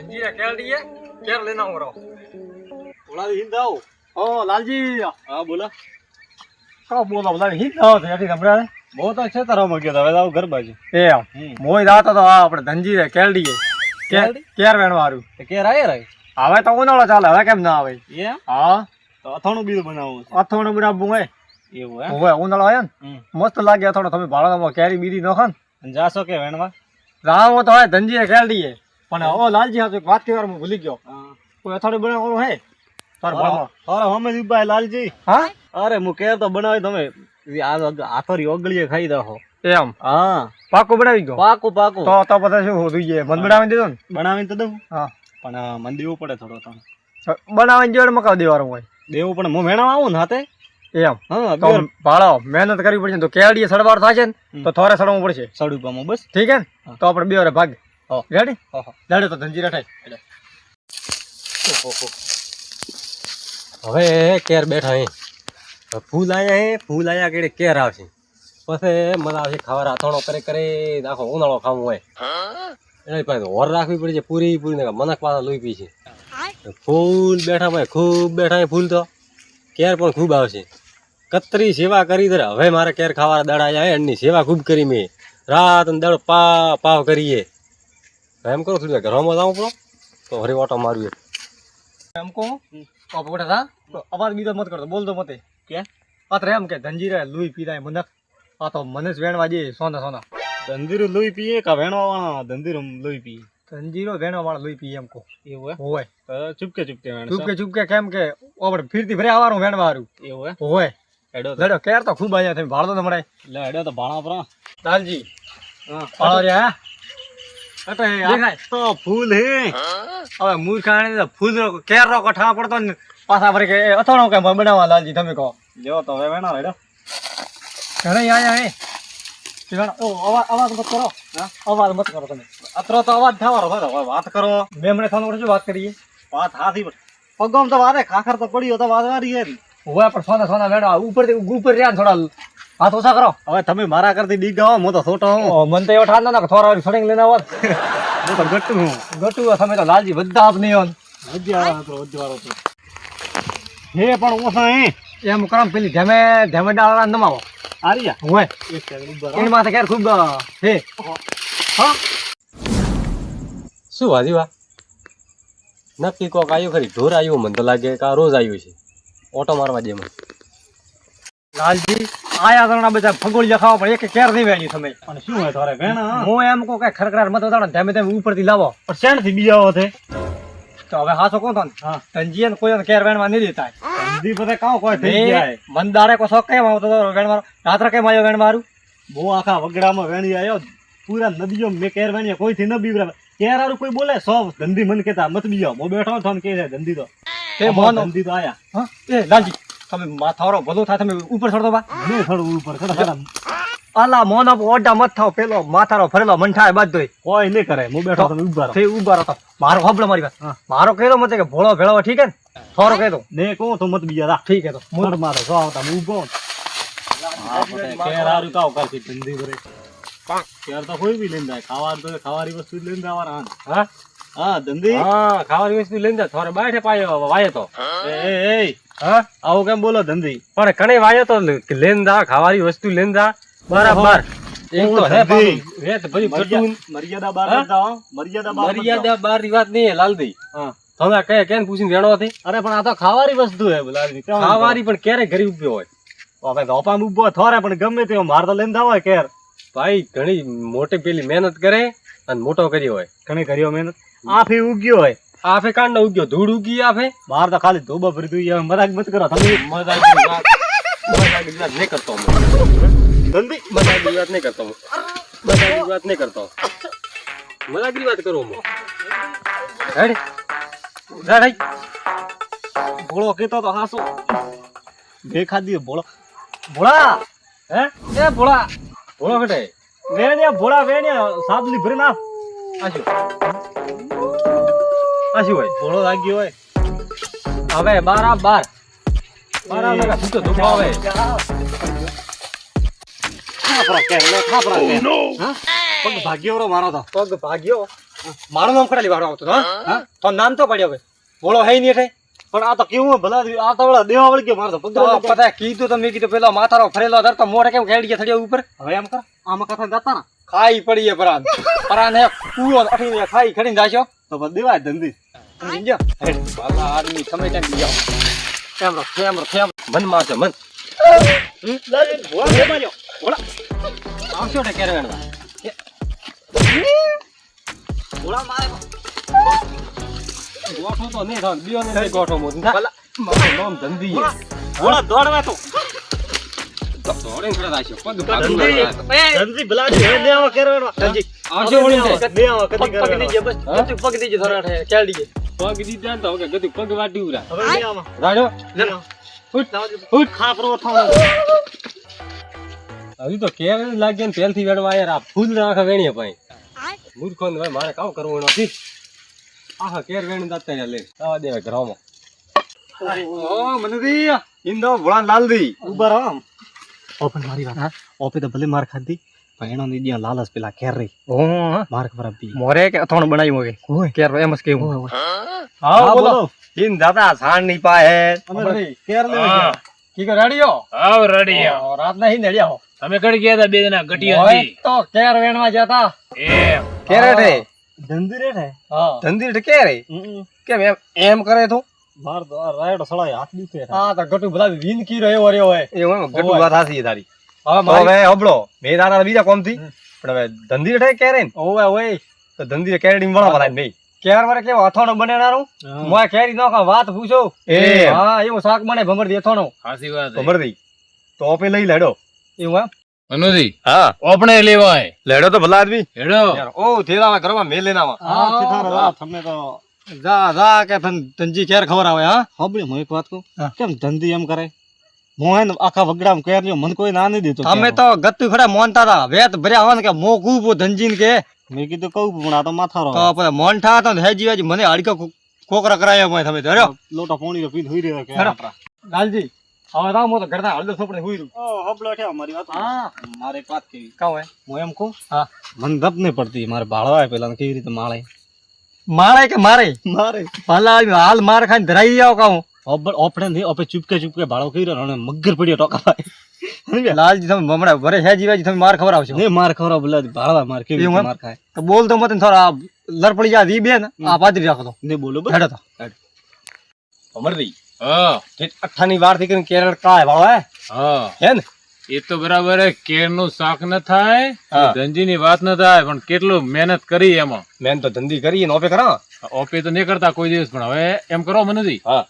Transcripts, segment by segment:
ધનજીરા કેળડીએ care લેના હું રહો બોલા હિંદ આવો ઓ લાલજી હા બોલા કા બોલો બધા હિત આવો છે એથી તમને બહુ તો છે તારો મગ્યો હવે આવ ઘર બાજુ એ મોય દાતો તો આ આપણે ધનજીરા કેળડીએ કેર વેણ વાળું કેર આયે રે હવે તો ઉનાળો ચાલે હવે કેમ ના આવે એ હા તો અથાણું બીજું બનાવવું અથોણું બનાવવું હોય એવું હે હવે ઉનાળો આવ્યો ને મસ્ત લાગે અથોણું તમે ભાડામાં કેરી બીડી નાખો ને જાશો કે વેણવા રામો તો હોય ધનજીરા કેળડીએ પણ ઓ લાલજી હા વાત કહેવાનું હું ભૂલી ગયો કોઈ અથોણું બનાવવાનું હે તાર ભાડમાં અરે હમે ઉભા લાલજી હા અરે હું કેર તો બનાવી તમે આથોરી ઓગળીએ ખાઈ દો એમ હા પાકું બનાવી ગયો પાકું પાકું તો પછી શું હોતું છે મન બનાવી દીધો ને બનાવીને તો દઉં હા પણ મન દેવું પડે થોડો તમે બનાવીને જોડે મકાવ દેવાનું હોય દેવું પડે હું વેણવા આવું ને હાથે એમ હા તો ભાડો મહેનત કરવી પડશે તો કેળડીએ સડવાર થશે ને તો થોરે સડવું પડશે સડુપામાં બસ ઠીક હે ને તો આપણે બે વારે ભાગ રેડી રેડી તો ધનજીરા થાય હવે કેર બેઠા હે ફૂલ આયા હે ફૂલ આયા કેડે કેર આવશે પછી મજા આવશે ખાવા રાતણો કરે કરે આખો ઉનાળો ખાવું હોય એની પાસે હોર રાખવી પડે છે પૂરી પૂરી મનક પાછા લોહી પી છે ફૂલ બેઠા ભાઈ ખૂબ બેઠા ફૂલ તો કેર પણ ખૂબ આવશે કતરી સેવા કરી દે હવે મારે કેર ખાવાના દાડા આવ્યા એની સેવા ખૂબ કરી મેં રાત અને દાડો પાવ કરીએ એમ કરો થોડી ઘરમાં જાઉં પડો તો હરી ઓટો મારવી એમ કહું પોટા થા તો અવાજ બીજો મત કરતો બોલતો મતે કે પાત્ર એમ કે ધનજીરા લોહી પીરાય મનક આ તો મને જ વેણવા દે સોના સોના ધંધીરું લોહી પીએ કે વેણવા વાળા ધંધીરું લોહી પીએ ધનજીરો વેણવા વાળા લોહી પીએ એમ કહું એવું હોય ચૂપકે ચૂપકે વેણ ચૂપકે ચૂપકે કેમ કે આપણે ફીરતી ફરે આવવાનું વેણવા વાળું એવું હોય હેડો લેડો કેર તો ખૂબ આયા તમે ભાડો તો મળે લે હેડો તો ભાણા પરા લાલજી હા ભાડો રહ્યા અટે આ તો ફૂલ હે હવે મૂર્ખાણી ફૂલ કેર રો કઠા પડતો ને પાછા ફરે કે અથાણો કેમ બનાવવા લાલજી તમે કહો જો તો હવે વેણો હેડો ઘરે આયા હે ઓ અવાજ મત કરો અવાજ મત કરો તમે અતરો તો અવાજ થવાનો હોય હવે વાત કરો મેમણે થાનો શું વાત કરીએ વાત હાથી પગમ તો વારે ખાખર તો પડ્યો તો વાત વારી હે હોય પણ સોના સોના વેડા ઉપર રહ્યા થોડા હાથ ઓછા કરો હવે તમે મારા કરતી ડી ગાવો હું તો છોટો હું મન તો એવો ઠાર ના થોડા સડિંગ લઈને આવત હું તો ગટ્ટુ હું ગટુ તમે તો લાલજી બધા આપ નહીં વજ્જાવાળો તો હે પણ ઓછા હે એમ કરમ પેલી ધેમે ધેમે ડાળા નમાવો આરિયા હોય એક સેકન્ડ ઉભા એની માથે કેર ખૂબ હે હા શું વાજી વા નક્કી કોક આવ્યું ખરી ઢોર આવ્યું મને તો લાગે કે આ રોજ આવ્યું છે ઓટો મારવા દે મને લાલજી આયા તરણા બધા ફગોળિયા ખાવા પણ એક કેર નહીં વેણી તમે અને શું હોય તારે વેણા હું એમ કહું કે ખરખરાટ મત ઉતારો ધેમે ધેમે ઉપરથી લાવો પણ શેણ થી બીજાઓ છે તો હવે હાસો કોણ તો હા ધનજીને કોઈ કેર વેણવા નહીં દેતા ધંધી બધે કાં કોઈ થઈ જાય મન દાડે કો શોખ કેમ આવતો વેણવાનો રાત્રે કેમ આવ્યો વેણવારું બહુ આખા વગડામાં વેણી આવ્યો પૂરા નદીઓ મેં કેર વેણીએ કોઈથી ન બીવરા કેર વાળું કોઈ બોલે સો ધંધી મને કેતા મત બીજો હું બેઠો તો કે છે ધંધી તો તે મોનો ધંધી તો આયા હા એ લાલજી તમે માથારો ભલો થાય તમે ઉપર ચડતો બા નહીં થોડું ઉપર ખડા અલા મોનો ઓડા મત થાવ પેલો માથારો ફરેલો મંઠાય બાજોય કોઈ નહીં કરે હું બેઠો તમે ઉભા રહો તે ઉભા રહો મારો હબળો મારી વાત મારો કહેલો મત કે ભોળો ભેળો ઠીક હે ને થોરો કહી દો ને કહું તો મત બીજા રા ઠીક હે તો મોર મારો જો આવતા હું ઉભો કેર હારું કાવ કરતી ધંધી કરે કેર તો કોઈ બી લઈને જાય ખાવાની વસ્તુ લઈને જવાના હા હા ધંધી હા ખાવાની વસ્તુ લઈને જાય થોરે બાઠે પાયો વાય તો એ હા આવું કેમ બોલો ધંધી પણ કણે વાયો તો લઈને જા ખાવાની વસ્તુ લઈને જા બરાબર એક તો હે હે તો ભઈ ગટુન મર્યાદા બાર જાઓ મર્યાદા બાર ની વાત નહીં લાલદી હા તમે કઈ કેન પૂછીને વેણો હતી અરે પણ આ તો ખાવાની વસ્તુ હે લાલદી ખાવાની પણ ક્યારે ઘરે ઉભ્યો હોય હવે ધોપામાં ઉભો થોરે પણ ગમે તે માર તો લઈને જાવ કેર ભાઈ ઘણી મોટી પેલી મહેનત કરે અને મોટો કર્યો હોય ઘણી કર્યો મહેનત આફે ઉગ્યો હોય આફે કાંડ ઉગ્યો ધૂળ ઉગી આફે બહાર તો ખાલી ધોબા ભરી દઉં મજાક મત કરો તમે મજાક નહીં કરતો ધંધી મજાકની વાત નહીં કરતો મજાકની વાત નહીં કરતો મજાકની વાત કરું હું હેડ હેડ ભોળો કેતો તો હાસો દેખા દે ભોળા હે એ ભોળા ભોળો કટે વેણ્યા ભોળા વેણ્યા સાબલી ભરી નાખ આશું હોય ભોળો લાગ્યો હોય હવે બારા બાર લગા તું તો ધોકો આવે ખાપરા કે લે ખાપરા કે હા પગ ભાગ્યો રો મારો તો પગ ભાગ્યો મારું નામ કડા લેવાડો આવતો હા તો નામ તો પડ્યો હવે બોલો હે નહીં એટલે પણ આ તો કેવું ભલા આ તો વળા દેવા વળી કે મારે તો તો પગલા પતા કીધું તો મેં કીધું પેલો માથારો ફરેલો ધર તો મોઢે કેમ ખેડી ગયા થડિયા ઉપર હવે એમ કર આમાં કથા જતા ને ખાઈ પડી એ પરાન પરાન હે કૂવો અઠીને ખાઈ ખડીને જાશો તો પછી દેવાય ધંધી સમજી ગયો બાલા આદમી સમય ટાઈમ બી જાઓ કેમ મન માં છે મન લાગે ભોળા દે માર્યો આવશો ને કેરે વેણવા ભોળા મારે ગોઠો તો નહીં થાય બીજો ને ગોઠો મોજ ભલા મારું નામ ધંધી હે ભોળા દોડવા તો દોડે ખડા રાખ્યો પગ ધંધી ભલા દે દેવા કરવાનો ધંધી આવજો વળી દે દેવા કદી પગ દીજે બસ ગતું પગ દીજે ધરાઠે કેળ દીજે પગ દીધા તો હવે ગતું પગ વાટી ઉરા હવે દેવા રાડો ઉઠ ખાપરો થાવ હજી તો કેર લાગે ને પેલથી વેડવા યાર આ ફૂલ રાખે વેણીએ ભાઈ મૂર્ખો ને ભાઈ મારે કાવ કરવું નથી આહા કેર વેણી દાતા લે આવા દે ઘરમાં ઓ મનદી ઇંદો ભોળા લાલદી ઉભા રહો આમ ઓપન મારી વાત ઓપે તો ભલે માર ખાધી પણ એનો ની લાલચ પેલા કેર રહી ઓ માર ખબર આપી મોરે કે અથોણ બનાવ્યું હવે કેર એમ જ કેવું હા બોલો ઇન દાદા સાણ ની પાહે કેર લેવા ગયા કી કે રેડિયો આવ રડિયા રાત ના હી નડિયા હો તમે કડી ગયા હતા બે જણા ગટિયા ઓય તો કેર વેણવા જતા એમ કેરે રે ધંધી રે ને હા ધંધી રે કેરે કેમ એમ કરે તું માર તો આ રાયડો સળાય હાથ દુખે હા તો ગટુ બધા વિનકી રહ્યો રહ્યો હે એવું ગટુ વાત હાસી તારી હવે હબળો મે દાના બીજા કોમ થી પણ હવે ધંધી રે કેરે ને ઓય ઓય તો ધંધી કેરેડી મળવા વાળા નહીં કેર વરે કેવો અથોણો બનેનારું મોય કેરી નોખા વાત પૂછો એ હા એવું શાક બને ભમરદી અથોણો સાચી વાત ભમરદી તો ઓપે લઈ લેડો એવું એમ મનુજી હા ઓપણે લેવાય લેડો તો ભલા આદમી હેડો યાર ઓ થેલાવા ઘરમાં મેલ લેનાવા હા સીધા તમે તો જા જા કે તંજી કેર ખબર આવે હા હબળી હું એક વાત કહું કેમ ધંધી એમ કરે હું હે ને આખા વગડામ કેર લ્યો મને કોઈ ના નહીં દેતો તમે તો ગત્તુ ખડા મોનતા હતા વેત ભર્યા હોય ને કે મોકું પો ધંજીન કે મેં કીધું કહું પણ આ તો માથારો તો પછી મોનઠા હતા ને હેજી વેજી મને હાડકા કોકરા કરાયા મોય તમે ધર્યો લોટા પાણી પીને હોઈ રહ્યો કે આપડા લાલજી હવે રામ મો તો ઘરના હળદર સોપડે હોઈ રહ્યું ઓ હબળો છે મારી વાત હા મારે એક વાત કેવી કાવ હે હું એમ કહું હા મને ધપ નહીં પડતી મારે ભાળવા પેલા કેવી રીતે માળે મારે કે મારે મારે ભલા હાલ માર ખાઈને ધરાઈ જાવ કાઉ ઓપડે નહીં ઓપે ચૂપકે ભાળો કરી રહ્યો અને મગર પડ્યો ટોકા લાલજી તમે બમણા ભરે હેજી વેજી તમે માર ખબર આવશો ને માર ખવરા બોલા ભાળવા માર કેવી રીતે માર ખાય તો બોલ તો મત થોડા લડપડી જા દી બેન આ પાદરી રાખો તો ને બોલો હેડો તો અમરદી હા અઠ્ઠાની વાર થી કરીને કેરળ કાય ભાવ હા હે ને એ તો બરાબર હે કેર નું શાક ન થાય હા. ધંજી ની વાત ન થાય પણ કેટલું મહેનત કરી એમાં મેન તો ધંધી કરી ને ઓપે કરો ઓપે તો નહીં કરતા કોઈ દિવસ પણ હવે એમ કરો મનુજી હા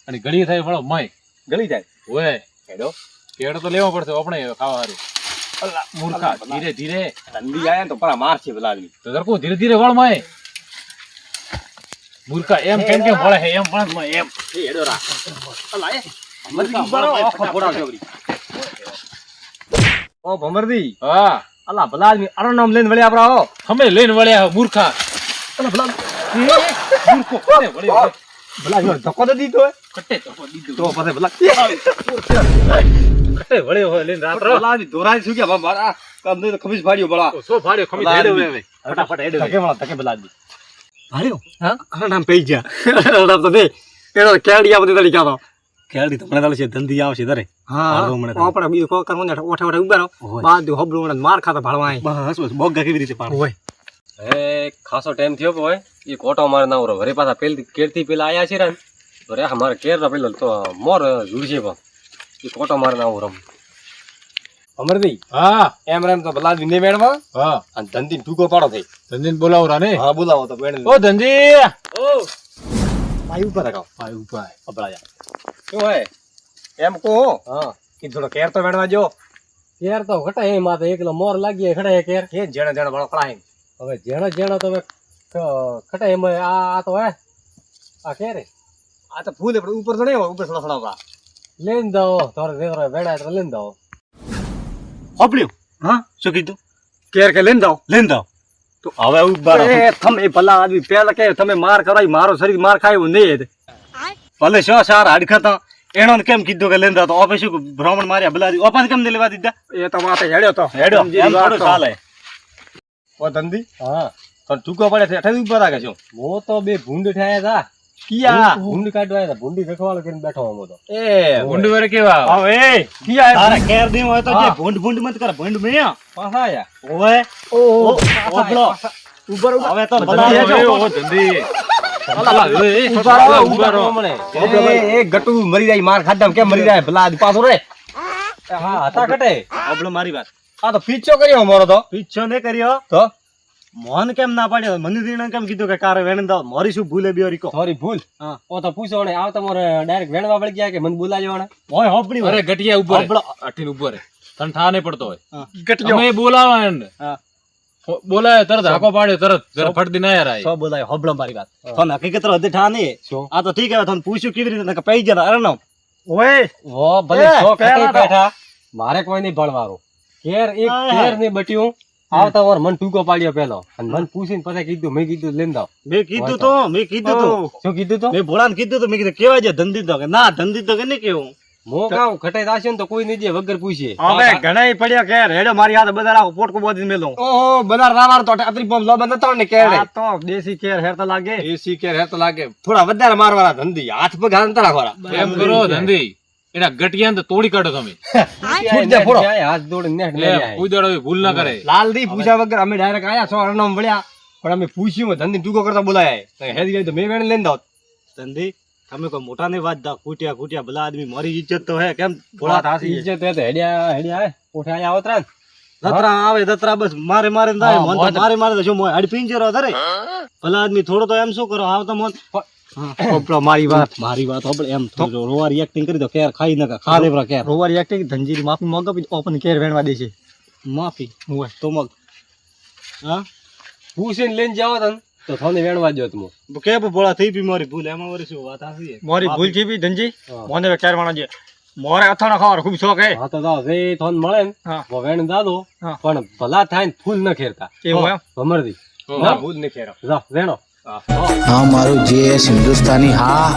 અને ઘડી થાય ફળો મય ગળી જાય ઓય હેડો કેળ તો લેવો પડશે આપણે ખાવા હારું અલ્લા મૂર્ખા ધીરે ધીરે ધંધી આયા ને તો પરા માર છે પેલા આદમી તો ધરકો ધીરે ધીરે વળ મય મૂર્ખા એમ કેમ કેમ વળે હે એમ પણ મય એમ હેડો રા અલા એ અમરદી બરો આખો ફોડા જોગરી ઓ ભમરદી હા અલા ભલા આદમી આરો નામ લઈને વળી આપરા હો અમે લઈને વળ્યા મૂર્ખા અલા ભલા મૂર્ખો કોને વળ્યો ભલા જો ધક્કો તો દીધો હે કટે તો દીધું તો પછી ભલા કટે વળ્યો હોય લઈને રાત ભલા આદમી દોરાઈ શું કે મારા કમ તો ખમીસ ફાડ્યો ભલા સો ફાડ્યો ખમી ભલા હેડો આદમી. હવે ફટાફટ હેડો ધકે ભલા ધકે ભલા આદમી ભાળ્યો હા આ નામ પઈ ગયા રાત તો દે એનો કેડિયા બધી તળી કાતો ખેડી તમને તાલે છે ધંધી આવશે તારે હા આપણે બીજું કોઈ કરવું ને ઓઠે ઓઠે ઉભા રહો બાદ હબળું માર ખાતા ભાળવા આય બસ બસ બોગા કેવી રીતે પાડો હોય એ ખાસો ટાઈમ થયો કે હોય એ કોટો મારે ના ઉરો વરે પાછા પેલ કેરથી પેલા આયા છે ને અરે અમારે કેર ના પેલો તો મોર જુડશે પણ એ કોટો મારે ના ઉરો અમરદી હા એમ રેમ તો ભલા વિને મેળવા હા અને ધંધી ટૂંકો પાડો થઈ ધંજીને બોલાવરા ને હા બોલાવો તો મેળ ઓ ધંજી ઓ પાઈ ઉપર લગાવ ભાઈ ઉપાય અબળા જા શું હોય એમ કહો હા કે થોડો કેર તો મેળવા જો કેર તો ઘટા એ માથે એકલો મોર લાગી ખડા કેર કે જેણે જેણે ભણો પડાય હવે જેણો જેણો તમે ખટા એમાં આ તો હે આ કેરે આ તો ફૂલ આપણે ઉપર તો નહીં હોય ઉપર થોડા થોડા લઈને દો થોડે વેગરો વેડા એટલે લઈને દો હબળ્યો હા શું કીધું કેર કે લઈને જાઓ લઈને દો તો હવે ઉભા એ તમે ભલા આદમી પેલા કે તમે માર કરાઈ મારો શરીર માર ખાય એવું નહીં ભલે શો સાર હાડખા એનો કેમ કીધું કે લેંદા તો ઓપે શું ભ્રમણ માર્યા ભલા ઓપા કેમ નહીં લેવા દીધા એ તો માથે હેડ્યો તો હેડો એમ થોડું ચાલે ઓ ધંધી હા તો ટૂંકો પડે છે ઠેરી ઉપર રાખે છો મો તો બે ભૂંડ ઠાયા તા કિયા ભૂંડ કાઢવા આવ્યા તા ભૂંડી રખવાળો કરીને બેઠો હું તો એ ઊંડ વરે કેવા હવે કિયા તારે કેર દી હોય તો જે ભૂંડ ભૂંડ મત કર ભૂંડ મે પાછા આયા ઓય ઓ ઓબળો ઉપર હવે તો ઓ ધંધી એ ગટુ મરી જાય માર ખાધા કેમ મરી જાય ભલા પાછો રે હા હતા કટે ઓબળો મારી વાત આ તો પીછો કર્યો અમારો તો પીછો ને કર્યો તો મોન કેમ ના પાડ્યો મને દીને કેમ કીધું કે કારે વેણ દાવ મારી શું ભૂલે બેરી કો સોરી ભૂલ હા ઓ તો પૂછો ને આવ તમારે ડાયરેક્ટ વેણવા વળી ગયા કે મને બોલાજો ને ઓય હોપડી અરે ગટિયા ઉપર ઓબળો અઠીન ઉપર તને ઠા નહીં પડતો હોય ગટિયો તમે બોલાવા એને હા બોલાય તરત હાકો પાડ્યો તરત જરા ફટદી ના યાર સો બોલાય હોબળો મારી વાત તને હકીકત રો હદે ઠા નહીં શું? આ તો ઠીક હવે તને પૂછ્યું કેવી રીતે નકે પઈ ગયા અરે નો ઓય ઓ ભલે સો પહેલા તો- બેઠા મારે કોઈ નહીં ભણવાનું કેર એક કેર ને બટ્યું આવતા વાર મન ટૂંકો પાડ્યો પેલો અને મન પૂછીને પછી કીધું મેં કીધું લઈને દાવ મેં કીધું તો શું કીધું તો મેં ભોળાને કીધું તો મેં કીધું કેવા છે ધંધી તો કે ના ધંધી તો કે નહીં કેવું મો કામ ખટાઈ દાશે ને તો કોઈ નહીં દે વગર પૂછીએ હવે ઘણા પડ્યા કે રેડો મારી હાથ બધા પોટકો બોધી મેલો ઓહો બધા રાવાર તો અતરી પંપ લોબા નતો ને કેડે આ તો દેશી કેર હેર તો લાગે એસી કે હે તો લાગે થોડા વધારે મારવાના ધંધી હાથ પગ હાથ નતા રાખવાના એમ કરો ધંધી એના ગટિયા ને તોડી કાઢો તમે ફૂટ દે ફોડો હાથ દોડે નેટ લઈ લે આય કોઈ દાડો ભૂલ ના કરે લાલ દી પૂછ્યા વગર અમે ડાયરેક્ટ આયા છો અરનામ વળ્યા પણ અમે પૂછ્યું ધંધી ટૂંકો કરતા બોલાયા હેદી ગઈ તો મેં વેણ લઈને દાવ ધંધી તમે કોઈ મોટા ની વાત દા કૂટ્યા કૂટ્યા ભલા આદમી મારી ઇજ્જત તો હે કેમ ભોળા થાસી ઇજ્જત હે તો હેડિયા હેડિયા પોઠે આયા આવતરા દતરા આવે દતરા બસ મારે મારે ને થાય મન તો મારે તો શું મોય હડ પિંજરો ધરે ભલા આદમી થોડો તો એમ શું કરો આવ તો મન ઓપલો મારી વાત મારી વાત આપણે એમ થોડો રોવારી એક્ટિંગ કરી દો કેર ખાઈ નકા ખા દેવરા કેર રોવારી એક્ટિંગ ધંજીરી માફી માંગો પછી ઓપન કેર વેણવા દે છે માફી હોય તો મગ હા પૂછીને લઈને જાવ તન તો થોને વેણવા દો તમે કે ભોળા થઈ બી મારી ભૂલ એમાં વરી શું વાત આસી મારી ભૂલ છે બી ધનજી હા. મને કેર વાળા છે મોરે અથાણો ખાવાનો ખૂબ શોખ હે હા તો દાવ જે થોન મળે ને હા. તો વેણ દાદો હા. પણ ભલા થાય ને ફૂલ ન ખેરતા એવું એમ ભમરદી હા. ના ભૂલ ન ખેરો જા વેણો હા મારું જે હિન્દુસ્તાની હા